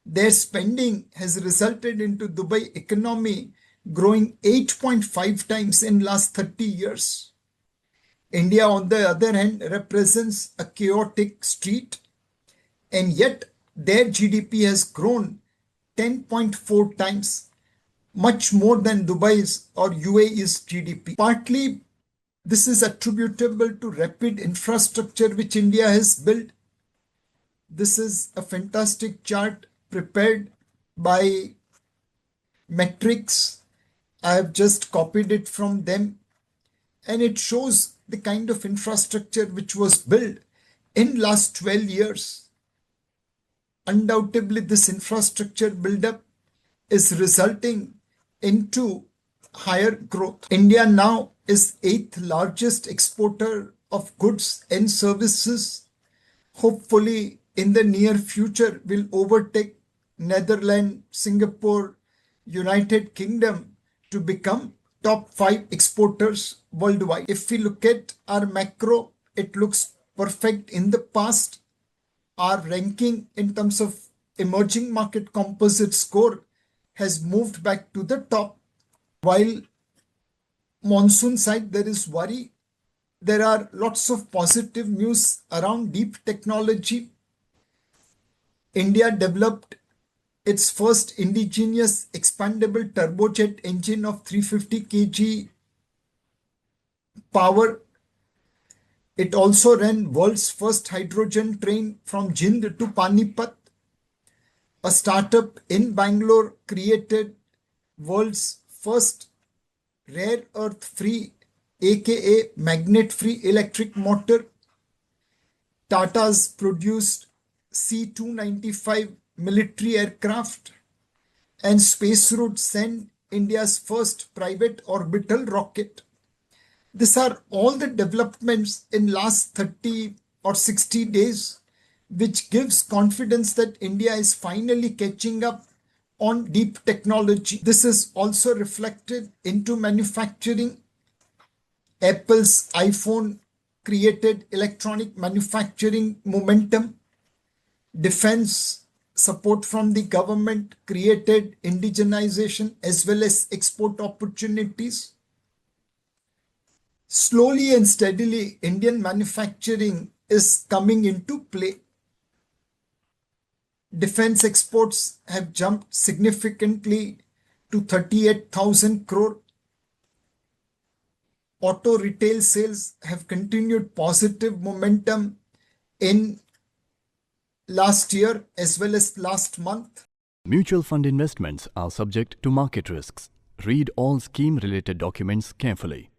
Their spending has resulted into Dubai economy growing 8.5 times in last 30 years. India, on the other hand, represents a chaotic street, and yet their GDP has grown 10.4 times, much more than Dubai's or UAE's GDP. Partly, this is attributable to rapid infrastructure which India has built. This is a fantastic chart prepared by Metrics. I have just copied it from them, and it shows the kind of infrastructure which was built in last 12 years. Undoubtedly, this infrastructure buildup is resulting into higher growth. India now is 8th largest exporter of goods and services. Hopefully, in the near future, will overtake Netherlands, Singapore, United Kingdom to become top 5 exporters worldwide. If we look at our macro, it looks perfect in the past. Our ranking in terms of emerging market composite score has moved back to the top. While monsoon side there is worry, there are lots of positive news around deep technology. India developed its first indigenous expandable turbojet engine of 350 kg power. It also ran world's first hydrogen train from Jind to Panipat. A startup in Bangalore created world's first rare earth free aka magnet free electric motor. Tata's produced C-295 military aircraft, and Space Route sent India's first private orbital rocket. These are all the developments in last 30 or 60 days, which gives confidence that India is finally catching up on deep technology. This is also reflected into manufacturing. Apple's iPhone created electronic manufacturing momentum. Defense support from the government created indigenization as well as export opportunities. Slowly and steadily, Indian manufacturing is coming into play. Defense exports have jumped significantly to 38,000 crore. Auto retail sales have continued positive momentum in last year as well as last month. Mutual fund investments are subject to market risks. Read all scheme-related documents carefully.